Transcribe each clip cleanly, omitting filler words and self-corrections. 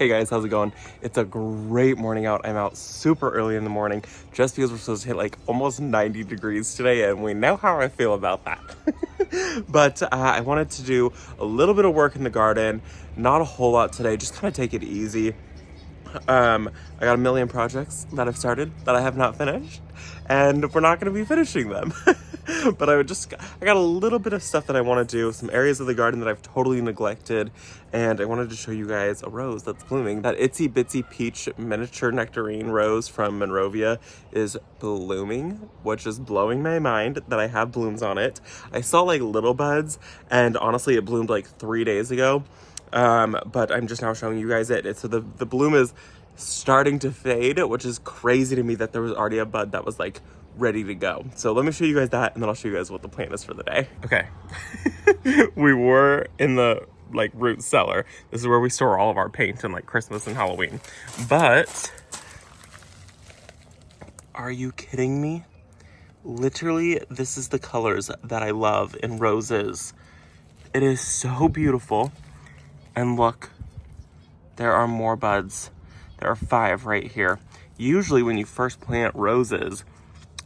Hey guys, how's it going? It's a great morning out. I'm out super early in the morning just because we're supposed to hit like almost 90 degrees today, and we know how I feel about that. But I wanted to do a little bit of work in the garden, not a whole lot today, just kind of take it easy. I got a million projects that I've started that I have not finished, and we're not going to be finishing them. But I got a little bit of stuff that I want to do, some areas of the garden that I've totally neglected, and I wanted to show you guys a rose that's blooming. That itsy bitsy peach miniature nectarine rose from Monrovia is blooming, which is blowing my mind that I have blooms on it. I saw like little buds, and honestly it bloomed like 3 days ago. But I'm just now showing you guys it. So the bloom is starting to fade, which is crazy to me that there was already a bud that was like ready to go. So let me show you guys that, and then I'll show you guys what the plan is for the day. Okay. We were in the like root cellar. This is where we store all of our paint and like Christmas and Halloween. But are you kidding me? Literally, this is the colors that I love in roses. It is so beautiful. And look, there are more buds. There are 5 right here. Usually when you first plant roses,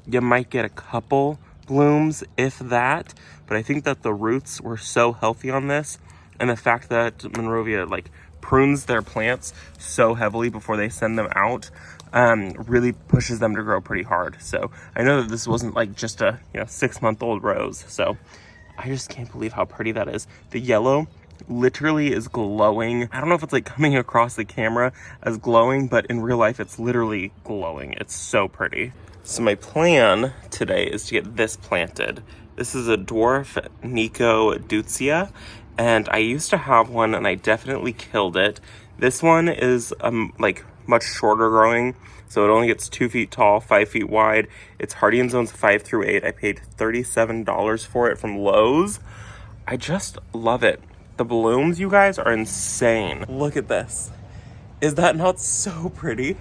you might get a couple blooms, if that. But I think that the roots were so healthy on this, and the fact that Monrovia like prunes their plants so heavily before they send them out, really pushes them to grow pretty hard. So I know that this wasn't like just a 6-month-old rose. So I just can't believe how pretty that is. The yellow literally is glowing. I don't know if it's like coming across the camera as glowing, but in real life it's literally glowing. It's so pretty. So my plan today is to get this planted. This is a dwarf Nico Dutzia, and I used to have one and I definitely killed it. This one is like much shorter growing, so it only gets 2 feet tall, 5 feet wide. It's hardy in zones 5 through 8. I paid $37 for it from Lowe's. I just love it. The blooms, you guys, are insane. Look at this. Is that not so pretty?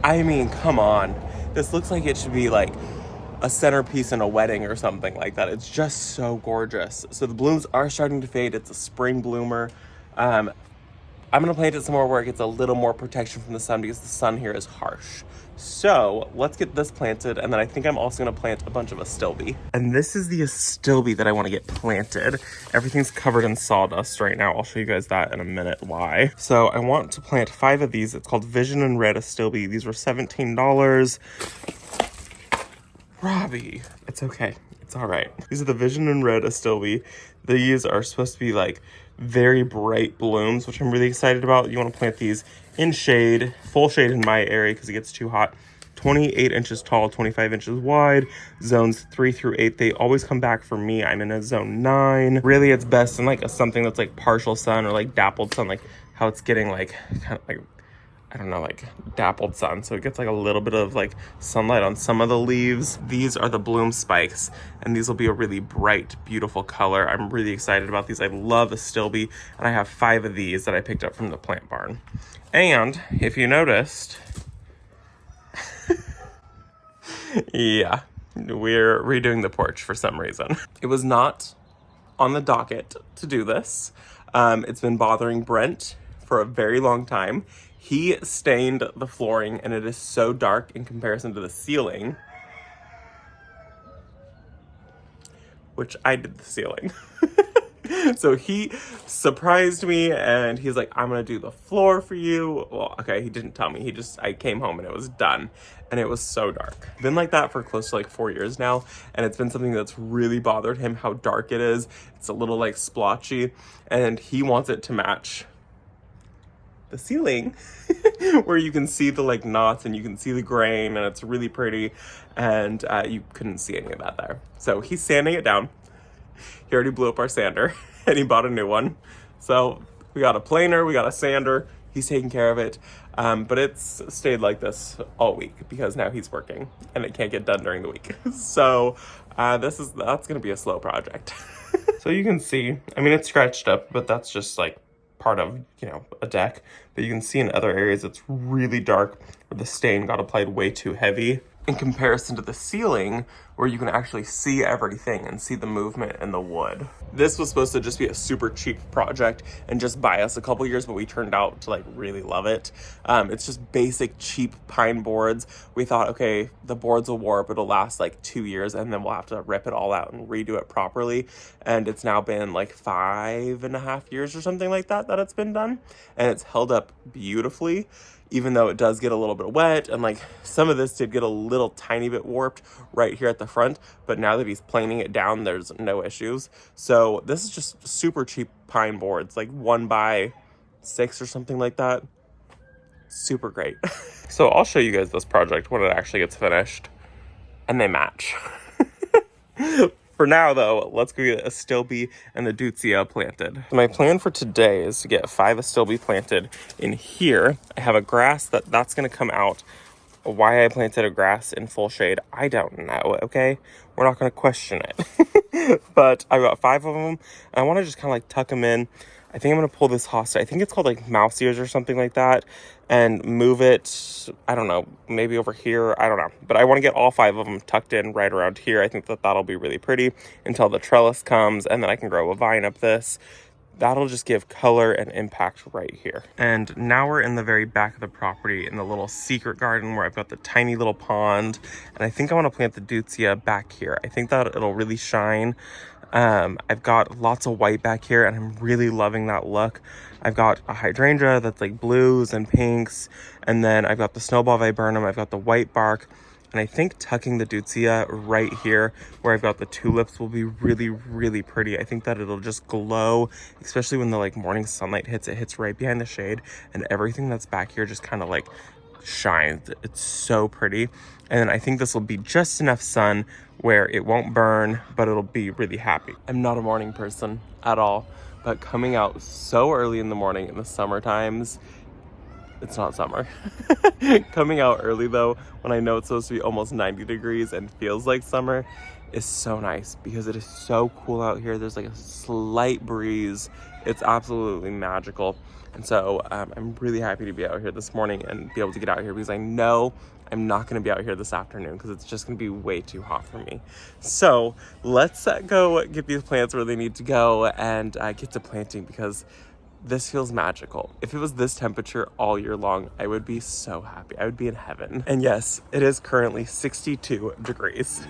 I mean, come on. This looks like it should be like a centerpiece in a wedding or something like that. It's just so gorgeous. So the blooms are starting to fade. It's a spring bloomer. I'm gonna plant it some more where it gets a little more protection from the sun because the sun here is harsh. So let's get this planted, and then I think I'm also gonna plant a bunch of Astilbe. And this is the Astilbe that I wanna get planted. Everything's covered in sawdust right now. I'll show you guys that in a minute why. So I want to plant 5 of these. It's called Vision and Red Astilbe. These were $17. Robbie, it's okay. It's all right. These are the Vision and Red Astilbe. These are supposed to be like very bright blooms, which I'm really excited about. You want to plant these in shade, full shade in my area because it gets too hot. 28 inches tall, 25 inches wide, zones 3 through 8. They always come back for me. I'm in a zone 9. Really, it's best in like something that's like partial sun or like dappled sun, like how it's getting like kind of like, I don't know, like dappled sun. So it gets like a little bit of like sunlight on some of the leaves. These are the bloom spikes, and these will be a really bright, beautiful color. I'm really excited about these. I love Astilbe, and I have 5 of these that I picked up from the plant barn. And if you noticed, yeah, we're redoing the porch for some reason. It was not on the docket to do this. It's been bothering Brent for a very long time. He stained the flooring, and it is so dark in comparison to the ceiling, which I did the ceiling. So he surprised me, and he's like, I'm gonna do the floor for you. Well, okay, he didn't tell me. I came home and it was done, and it was so dark. Been like that for close to like 4 years now, and it's been something that's really bothered him, how dark it is. It's a little like splotchy, and he wants it to match the ceiling where you can see the like knots and you can see the grain, and it's really pretty, and you couldn't see any of that there. So he's sanding it down. He already blew up our sander and he bought a new one. So we got a planer, we got a sander. He's taking care of it, but it's stayed like this all week because now he's working and it can't get done during the week. So that's gonna be a slow project. So you can see, I mean, it's scratched up, but that's just like part of, a deck. But you can see in other areas it's really dark where the stain got applied way too heavy in comparison to the ceiling, where you can actually see everything and see the movement in the wood. This was supposed to just be a super cheap project and just buy us a couple years, but we turned out to like really love it. It's just basic cheap pine boards. We thought, okay, the boards will warp, it'll last like 2 years, and then we'll have to rip it all out and redo it properly. And it's now been like 5.5 years or something like that it's been done, and it's held up beautifully, even though it does get a little bit wet, and like some of this did get a little tiny bit warped right here at the front, but now that he's planing it down, there's no issues. So this is just super cheap pine boards, like 1x6 or something like that. Super great. So I'll show you guys this project when it actually gets finished, and they match. For now, though, let's go get Astilbe and the Dutzia planted. My plan for today is to get 5 Astilbe planted in here. I have a grass that's going to come out. Why I planted a grass in full shade, I don't know, okay? We're not going to question it. But I've got 5 of them, and I want to just kind of like tuck them in. I think I'm going to pull this hosta. I think it's called like mouse ears or something like that, and move it, I don't know, maybe over here, I don't know. But I want to get all 5 of them tucked in right around here. I think that'll be really pretty until the trellis comes, and then I can grow a vine up this. That'll just give color and impact right here. And now we're in the very back of the property in the little secret garden where I've got the tiny little pond. And I think I want to plant the Dutzia back here. I think that it'll really shine. I've got lots of white back here, and I'm really loving that look. I've got a hydrangea that's like blues and pinks, and then I've got the snowball viburnum, I've got the white bark, and I think tucking the Dutzia right here where I've got the tulips will be really, really pretty. I think that it'll just glow, especially when the like morning sunlight hits. It hits right behind the shade, and everything that's back here just kind of like shines. It's so pretty. And then I think this will be just enough sun where it won't burn, but it'll be really happy. I'm not a morning person at all, but coming out so early in the morning in the summer times, it's not summer. Coming out early though, when I know it's supposed to be almost 90 degrees and feels like summer, is so nice because it is so cool out here. There's like a slight breeze. It's absolutely magical. And so I'm really happy to be out here this morning and be able to get out here, because I know I'm not going to be out here this afternoon because it's just going to be way too hot for me. So let's go get these plants where they need to go and get to planting, because this feels magical. If it was this temperature all year long, I would be so happy. I would be in heaven. And yes, it is currently 62 degrees.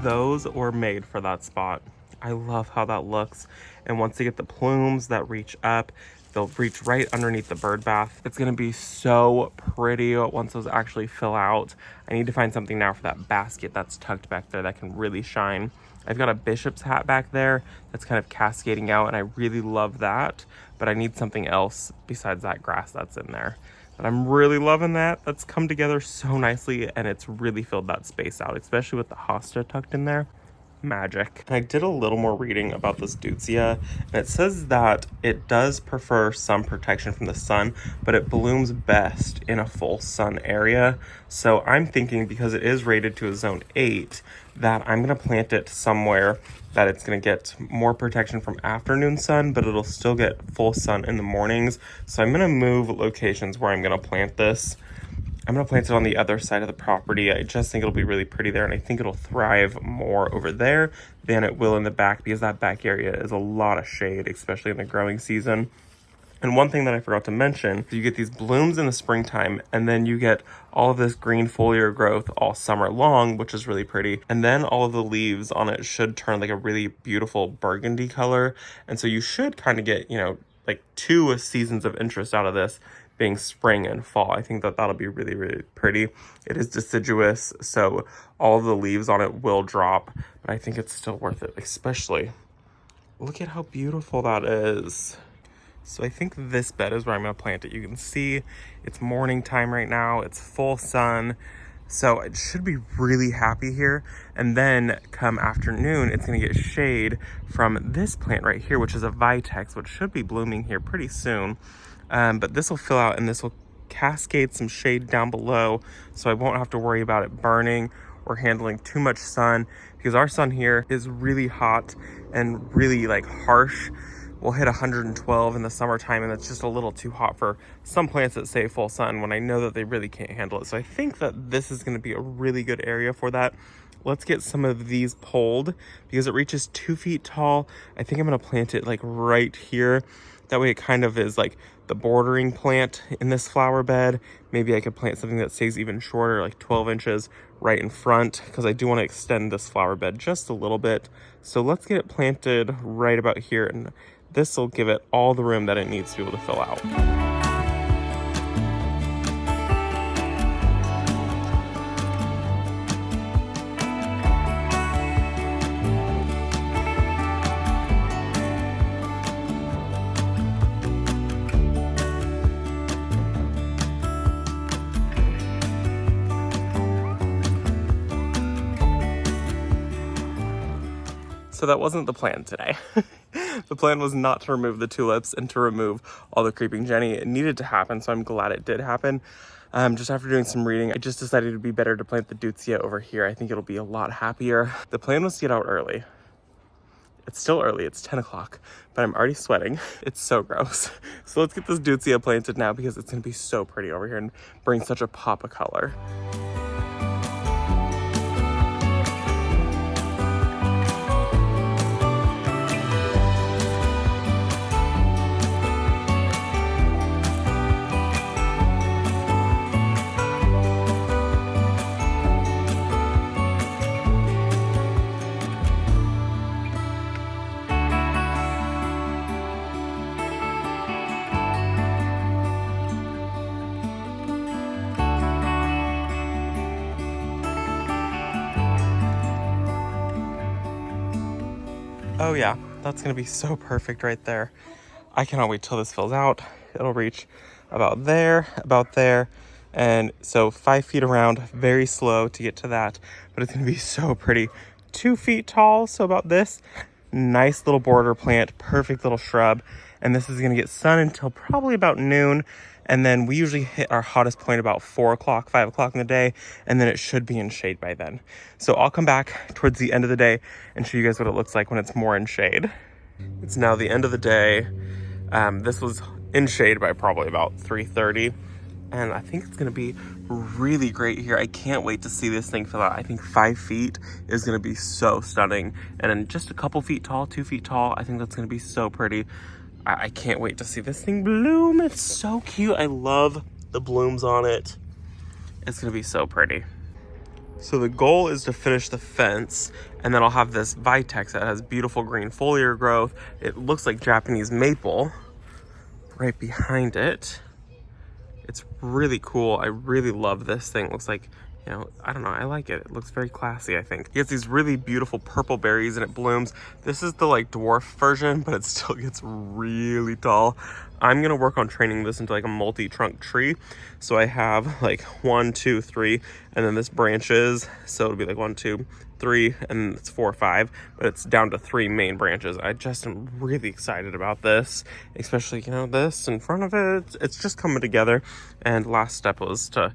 Those were made for that spot. I love how that looks. And once they get the plumes that reach up, they'll reach right underneath the bird bath. It's gonna be so pretty once those actually fill out. I need to find something now for that basket that's tucked back there that can really shine. I've got a bishop's hat back there that's kind of cascading out, and I really love that, but I need something else besides that grass that's in there. But I'm really loving that. That's come together so nicely, and it's really filled that space out, especially with the hosta tucked in there. magic. And I did a little more reading about this Dutzia, and it says that it does prefer some protection from the sun, but it blooms best in a full sun area. So I'm thinking, because it is rated to a zone 8, that I'm gonna plant it somewhere that it's gonna get more protection from afternoon sun, but it'll still get full sun in the mornings. So I'm gonna move locations where I'm gonna plant this. I'm gonna plant it on the other side of the property. I just think it'll be really pretty there, and I think it'll thrive more over there than it will in the back, because that back area is a lot of shade, especially in the growing season. And one thing that I forgot to mention, you get these blooms in the springtime, and then you get all of this green foliar growth all summer long, which is really pretty. And then all of the leaves on it should turn like a really beautiful burgundy color. And so you should kind of get, you know, like 2 seasons of interest out of this, being spring and fall. I think that that'll be really, really pretty. It is deciduous, so all of the leaves on it will drop, but I think it's still worth it, especially. Look at how beautiful that is. So I think this bed is where I'm gonna plant it. You can see it's morning time right now. It's full sun. So it should be really happy here. And then come afternoon, it's gonna get shade from this plant right here, which is a vitex, which should be blooming here pretty soon. But this will fill out, and this will cascade some shade down below, so I won't have to worry about it burning or handling too much sun, because our sun here is really hot and really like harsh. We'll hit 112 in the summertime, and that's just a little too hot for some plants that say full sun, when I know that they really can't handle it. So I think that this is going to be a really good area for that. Let's get some of these pulled, because it reaches 2 feet tall. I think I'm going to plant it like right here. That way it kind of is like the bordering plant in this flower bed. Maybe I could plant something that stays even shorter, like 12 inches right in front, because I do want to extend this flower bed just a little bit. So let's get it planted right about here, and this will give it all the room that it needs to be able to fill out. So that wasn't the plan today. The plan was not to remove the tulips and to remove all the creeping Jenny. It needed to happen, so I'm glad it did happen. Just after doing some reading, I just decided it'd be better to plant the Dutzia over here. I think it'll be a lot happier. The plan was to get out early. It's still early, it's 10 o'clock, but I'm already sweating. It's so gross. So let's get this Dutzia planted now, because it's gonna be so pretty over here and bring such a pop of color. Oh yeah, that's gonna be so perfect right there. I cannot wait till this fills out. It'll reach about there, and so 5 feet around, very slow to get to that, but it's gonna be so pretty. 2 feet tall, so about this. Nice little border plant, perfect little shrub, and this is gonna get sun until probably about noon, and then we usually hit our hottest point about 4 o'clock, 5 o'clock in the day, and then it should be in shade by then. So I'll come back towards the end of the day and show you guys what it looks like when it's more in shade. It's now the end of the day. This was in shade by probably about 3:30, and I think it's gonna be really great here. I can't wait to see this thing fill out. I think 5 feet is gonna be so stunning, and then just a couple feet tall, 2 feet tall, I think that's gonna be so pretty. I can't wait to see this thing bloom. It's so cute. I love the blooms on it. It's gonna be so pretty. So the goal is to finish the fence, and then I'll have this vitex that has beautiful green foliar growth. It looks like Japanese maple right behind it. It's really cool. I really love this thing. It looks like you know, I don't know, I like it. It looks very classy, I think. It gets these really beautiful purple berries and it blooms. This is the like dwarf version, but it still gets really tall. I'm gonna work on training this into like a multi-trunk tree. So I have like 1, 2, 3, and then this branches. So it'll be like 1, 2, 3, and it's 4 or 5, but it's down to 3 main branches. I just am really excited about this, especially, you know, this in front of it. It's just coming together. And last step was to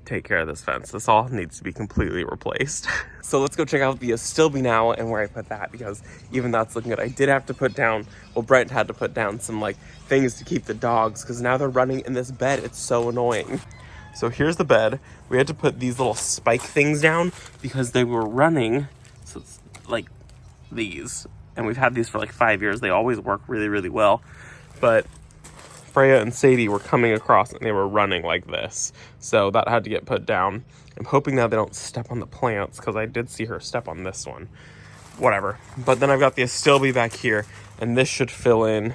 take care of this fence. This all needs to be completely replaced. So let's go check out the Astilbe now and where I put that, because even that's looking good. I did have to put down, well, Brent had to put down some like things to keep the dogs, because now they're running in this bed. It's so annoying. So here's the bed. We had to put these little spike things down because they were running. So it's like these, and we've had these for like 5 years. They always work really, really well. But Freya and Sadie were coming across and they were running like this. So that had to get put down. I'm hoping now they don't step on the plants, because I did see her step on this one. Whatever. But then I've got the Astilbe back here, and this should fill in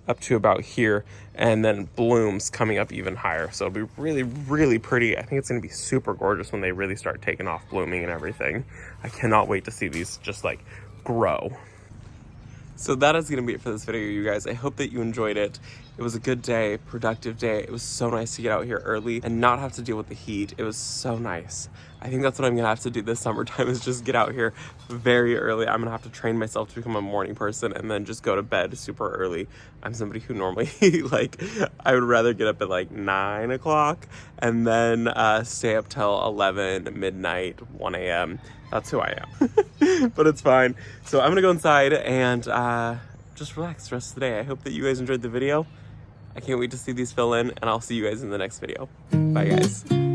up to about here, and then blooms coming up even higher. So it'll be really, really pretty. I think it's gonna be super gorgeous when they really start taking off blooming and everything. I cannot wait to see these just like grow. So that is going to be it for this video, you guys. I hope that you enjoyed it. It was a good day, productive day. It was so nice to get out here early and not have to deal with the heat. It was so nice. I think that's what I'm going to have to do this summertime, is just get out here very early. I'm going to have to train myself to become a morning person and then just go to bed super early. I'm somebody who normally, like, I would rather get up at like 9 o'clock and then stay up till 11, midnight, 1 a.m. That's who I am. But it's fine. So I'm gonna go inside and just relax the rest of the day. I hope that you guys enjoyed the video. I can't wait to see these fill in, and I'll see you guys in the next video. Bye, guys.